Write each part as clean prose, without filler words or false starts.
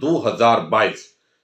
2022।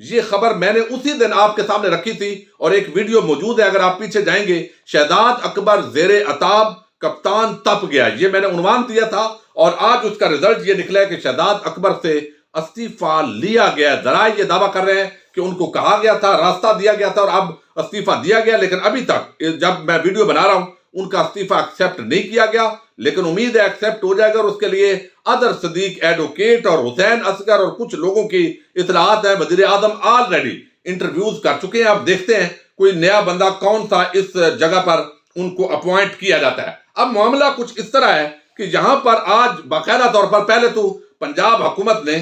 یہ خبر میں نے اسی دن آپ کے سامنے رکھی تھی اور ایک ویڈیو موجود ہے، اگر آپ پیچھے جائیں گے، شہزاد اکبر زیر عتاب کپتان تپ گیا، یہ میں نے عنوان دیا تھا، اور آج اس کا رزلٹ یہ نکلا ہے کہ شہزاد اکبر سے استعفیٰ لیا گیا۔ ذرائع یہ دعویٰ کر رہے ہیں کہ ان کو کہا گیا تھا، راستہ دیا گیا تھا اور اب استعفیٰ دیا گیا، لیکن ابھی تک جب میں ویڈیو بنا رہا ہوں ان کا استعفیٰ ایکسیپٹ نہیں کیا گیا، لیکن امید ہے ایکسیپٹ ہو جائے گا، اور اس کے لیے ادر صدیق ایڈوکیٹ اور حسین اصغر اور کچھ لوگوں کی اطلاعات ہیں۔ وزیر اعظم آلریڈی انٹرویوز کر چکے ہیں، اب دیکھتے ہیں کوئی نیا بندہ کون سا اس جگہ پر ان کو اپوائنٹ کیا جاتا ہے۔ اب معاملہ کچھ اس طرح ہے کہ یہاں پر آج باقاعدہ طور پر پہلے تو پنجاب حکومت نے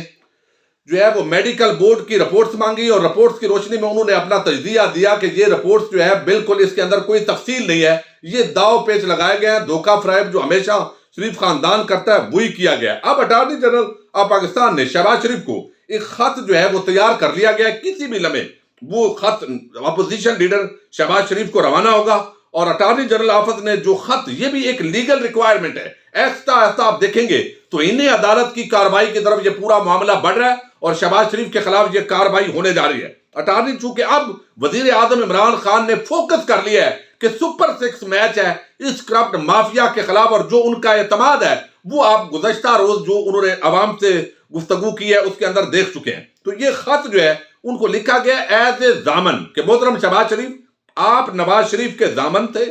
جو ہے وہ میڈیکل بورڈ کی رپورٹس مانگی، اور رپورٹس کی روشنی میں انہوں نے اپنا تجزیہ دیا کہ یہ رپورٹس جو ہے بالکل اس کے اندر کوئی تفصیل نہیں ہے، یہ داؤ پیچ لگائے گئے ہیں، دھوکہ فریب جو ہمیشہ شریف خاندان کرتا ہے وہی کیا گیا ہے۔ اب اٹارنی جنرل آف پاکستان نے شہباز شریف کو ایک خط جو ہے وہ تیار کر لیا گیا ہے، کسی بھی لمحے وہ خط اپوزیشن لیڈر شہباز شریف کو روانہ ہوگا، اور اٹارنی جنرل آفس نے جو خط، یہ بھی ایک لیگل ریکوائرمنٹ ہے، ایسا آپ دیکھیں گے تو انہیں عدالت کی کارروائی کی طرف یہ پورا معاملہ بڑھ رہا ہے اور شہباز شریف کے خلاف یہ کارروائی ہونے جا رہی ہے۔ اٹارنی چونکہ اب وزیر اعظم عمران خان نے فوکس کر لیا ہے کہ سپر 6 میچ ہے اس کرپٹ مافیا کے خلاف، اور جو ان کا اعتماد ہے وہ آپ گزشتہ روز جو انہوں نے عوام سے گفتگو کی ہے اس کے اندر دیکھ چکے ہیں۔ تو یہ خط جو ہے ان کو لکھا گیا ایز اے ضامن کہ محترم شہباز شریف، آپ نواز شریف کے ضامن تھے،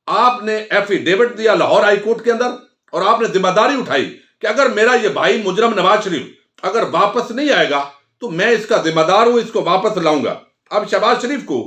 آپ نے ایفیڈیوٹ دیا لاہور ہائی کورٹ کے اندر، اور آپ نے ذمہ داری اٹھائی کہ اگر میرا یہ بھائی مجرم نواز شریف اگر واپس نہیں آئے گا تو میں اس کا ذمہ دار ہوں، اس کو واپس لاؤں گا۔ اب شہباز شریف کو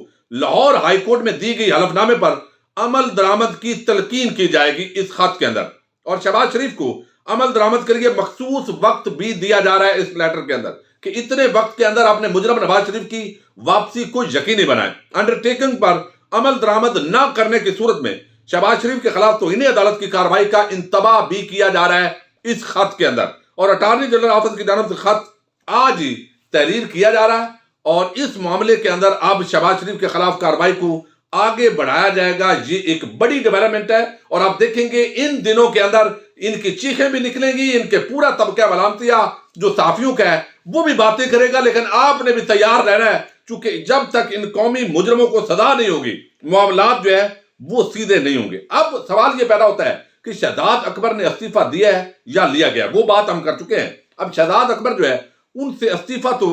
لاہور ہائی کورٹ میں دی گئی حلف نامے پر عمل درآمد کی تلقین کی جائے گی اس خط کے اندر، اور شہباز شریف کو عمل درآمد کے لیے مخصوص وقت بھی دیا جا رہا ہے اس لیٹر کے اندر کہ اتنے وقت کے اندر اپنے مجرم نواز شریف کی واپسی کو یقینی بنائیں۔ انڈرٹیکنگ پر عمل درآمد نہ کرنے کی صورت میں شہباز شریف کے خلاف توہین عدالت کی کارروائی کا انتباہ بھی کیا جا رہا ہے اس خط کے اندر، اور اٹارنی جنرل آفس کی جانب سے خط آج ہی تحریر کیا جا رہا ہے، اور اس معاملے کے اندر اب شہباز شریف کے خلاف کارروائی کو آگے بڑھایا جائے گا۔ یہ ایک بڑی ڈیولپمنٹ ہے، اور آپ دیکھیں گے ان دنوں کے اندر ان کی چیخیں بھی نکلیں گی، ان کے پورا طبقہ ملامتیہ جو صحافیوں کا ہے وہ بھی باتیں کرے گا، لیکن آپ نے بھی تیار رہنا ہے، چونکہ جب تک ان قومی مجرموں کو سزا نہیں ہوگی معاملات جو ہے وہ سیدھے نہیں ہوں گے۔ اب سوال یہ پیدا ہوتا ہے کہ شہزاد اکبر نے استعفیٰ دیا ہے یا لیا گیا، وہ بات ہم کر چکے ہیں۔ اب شہزاد اکبر جو ہے ان سے استعفیٰ تو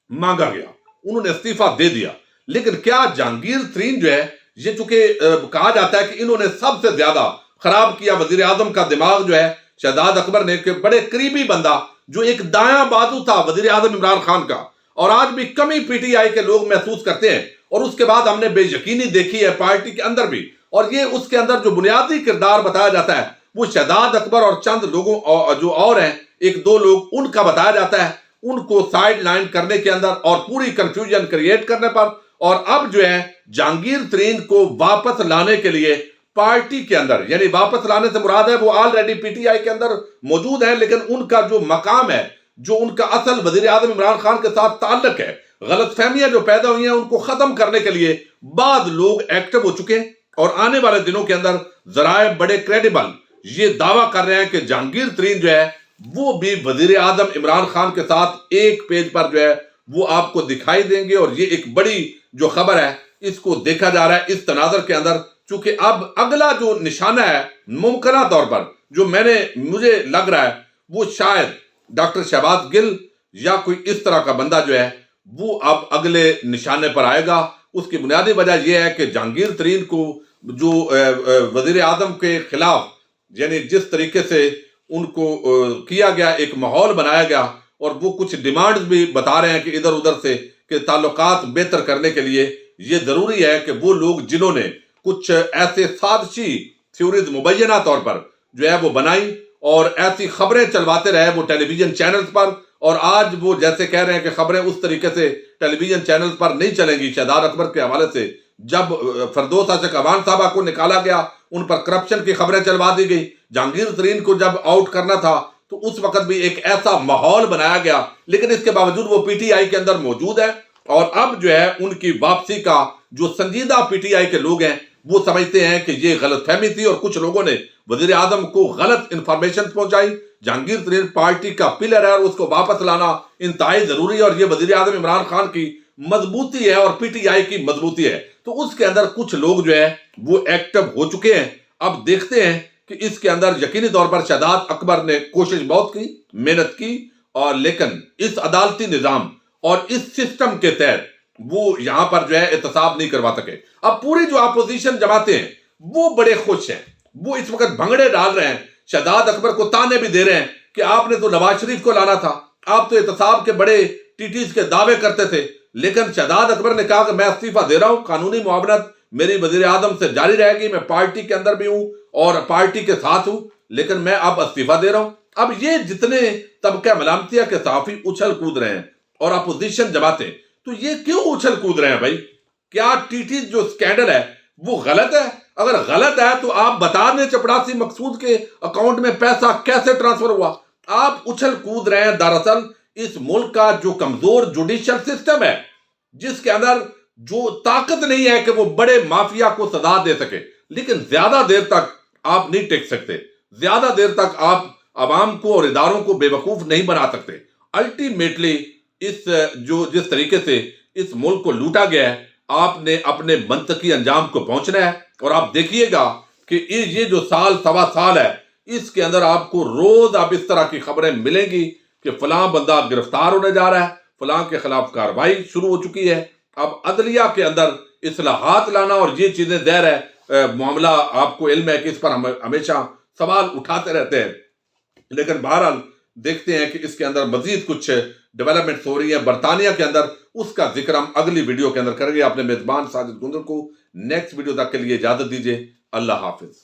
مانگا گیا، انہوں نے استعفیٰ دے دیا، لیکن کیا جہانگیر ترین جو ہے، یہ چونکہ کہا جاتا ہے کہ انہوں نے سب سے زیادہ خراب کیا وزیر اعظم کا دماغ جو ہے شہزاد اکبر نے، کہ بڑے قریبی بندہ جو ایک دایاں بازو تھا وزیر اعظم عمران خان کا، اور آج بھی کمی پی ٹی آئی کے لوگ محسوس کرتے ہیں، اور اس کے بعد ہم نے بے یقینی دیکھی ہے پارٹی کے اندر بھی، اور یہ اس کے اندر جو بنیادی کردار بتایا جاتا ہے وہ شہزاد اکبر اور چند لوگوں جو اور ہیں، ایک دو لوگ، ان کا بتایا جاتا ہے، ان کو سائیڈ لائن کرنے کے اندر اور پوری کنفیوژن کریٹ کرنے پر، اور اب جو ہے جہانگیر ترین کو واپس لانے کے لیے پارٹی کے اندر، یعنی واپس لانے سے مراد ہے وہ آلریڈی پی ٹی آئی کے اندر موجود ہیں، لیکن ان کا جو مقام ہے، جو ان کا اصل وزیر اعظم عمران خان کے ساتھ تعلق ہے، غلط فہمیاں جو پیدا ہوئی ہیں ان کو ختم کرنے کے لیے بعض لوگ ایکٹیو ہو چکے ہیں، اور آنے والے دنوں کے اندر ذرائع بڑے کریڈیبل یہ دعویٰ کر رہے ہیں کہ جہانگیر ترین جو ہے وہ بھی وزیر اعظم عمران خان کے ساتھ ایک پیج پر جو ہے وہ آپ کو دکھائی دیں گے، اور یہ ایک بڑی جو خبر ہے اس کو دیکھا جا رہا ہے اس تناظر کے اندر، چونکہ اب اگلا جو نشانہ ہے ممکنہ طور پر جو مجھے لگ رہا ہے وہ شاید ڈاکٹر شہباز گل یا کوئی اس طرح کا بندہ جو ہے وہ اب اگلے نشانے پر آئے گا۔ اس کی بنیادی وجہ یہ ہے کہ جہانگیر ترین کو جو وزیر اعظم کے خلاف، یعنی جس طریقے سے ان کو کیا گیا، ایک ماحول بنایا گیا، اور وہ کچھ ڈیمانڈز بھی بتا رہے ہیں کہ ادھر ادھر سے کہ تعلقات بہتر کرنے کے لیے یہ ضروری ہے کہ وہ لوگ جنہوں نے کچھ ایسے سازشی تھیوریز مبینہ طور پر جو ہے وہ بنائی اور ایسی خبریں چلواتے رہے وہ ٹیلی ویژن چینلز پر، اور آج وہ جیسے کہہ رہے ہیں کہ خبریں اس طریقے سے ٹیلی ویژن چینلز پر نہیں چلیں گی شہزاد اکبر کے حوالے سے، جب فردوس عاشق اوان صاحبہ کو نکالا گیا ان پر کرپشن کی خبریں چلوا دی گئی، جہانگیر ترین کو جب آؤٹ کرنا تھا تو اس وقت بھی ایک ایسا ماحول بنایا گیا، لیکن اس کے باوجود وہ پی ٹی آئی کے اندر موجود ہے، اور اب جو ہے ان کی واپسی کا جو سنجیدہ پی ٹی آئی کے لوگ ہیں وہ سمجھتے ہیں کہ یہ غلط فہمی تھی، اور کچھ لوگوں نے وزیر اعظم کو غلط انفارمیشن پہنچائی، جہانگیر ترین پارٹی کا پلر ہے اور اس کو واپس لانا انتہائی ضروری ہے، اور یہ وزیر اعظم عمران خان کی مضبوطی ہے اور پی ٹی آئی کی مضبوطی ہے۔ تو اس کے اندر کچھ لوگ جو ہے وہ ایکٹیو ہو چکے ہیں۔ اب دیکھتے ہیں کہ اس کے اندر یقینی طور پر شہزاد اکبر نے کوشش بہت کی، محنت کی، اور لیکن اس عدالتی نظام اور اس سسٹم کے تحت وہ یہاں پر جو ہے احتساب نہیں کروا سکے۔ اب پوری جو اپوزیشن جماعتیں ہیں وہ بڑے خوش ہیں، وہ اس وقت بھنگڑے ڈال رہے ہیں، شہزاد اکبر کو تانے بھی دے رہے ہیں کہ آپ نے تو نواز شریف کو لانا تھا، آپ تو احتساب کے بڑے ٹیٹیز کے دعوے کرتے تھے۔ لیکن شہزاد اکبر نے کہا کہ میں استعفیٰ دے رہا ہوں، قانونی معاونت میری وزیر اعظم سے جاری رہے گی، میں پارٹی کے اندر بھی ہوں اور پارٹی کے ساتھ ہوں، لیکن میں اب استعفیٰ دے رہا ہوں۔ اب یہ جتنے طبقہ ملامتیہ کے صحافی اچھل کود رہے ہیں اور اپوزیشن جماعتیں، تو یہ کیوں اچھل کود رہے ہیں بھائی؟ کیا ٹیٹیز جو سکینڈل ہے وہ غلط ہے؟ اگر غلط ہے تو آپ بتا دیں چپڑاسی مقصود کے اکاؤنٹ میں پیسہ کیسے ٹرانسفر ہوا۔ آپ اچھل کود رہے ہیں دراصل اس ملک کا جو کمزور جوڈیشل سسٹم ہے، جس کے اندر جو طاقت نہیں ہے کہ وہ بڑے مافیا کو سزا دے سکے، لیکن زیادہ دیر تک آپ نہیں ٹک سکتے، زیادہ دیر تک آپ عوام کو اور اداروں کو بے وقوف نہیں بنا سکتے۔ الٹیمیٹلی جس طریقے سے اس ملک کو لوٹا گیا ہے، آپ نے اپنے منطقی انجام کو پہنچنا ہے، اور آپ دیکھیے گا کہ یہ جو سال سوا سال ہے، اس کے اندر آپ کو روز اب اس طرح کی خبریں ملیں گی کہ فلاں بندہ گرفتار ہونے جا رہا ہے، فلاں کے خلاف کارروائی شروع ہو چکی ہے۔ اب عدلیہ کے اندر اصلاحات لانا اور یہ چیزیں ظاہر ہے معاملہ آپ کو علم ہے کہ اس پر ہم ہمیشہ سوال اٹھاتے رہتے ہیں، لیکن بہرحال دیکھتے ہیں کہ اس کے اندر مزید کچھ ڈیولپمنٹس ہو رہی ہیں برطانیہ کے اندر، اس کا ذکر ہم اگلی ویڈیو کے اندر کریں گے۔ اپنے میزبان ساجد گندر کو نیکسٹ ویڈیو تک کے لیے اجازت دیجیے۔ اللہ حافظ۔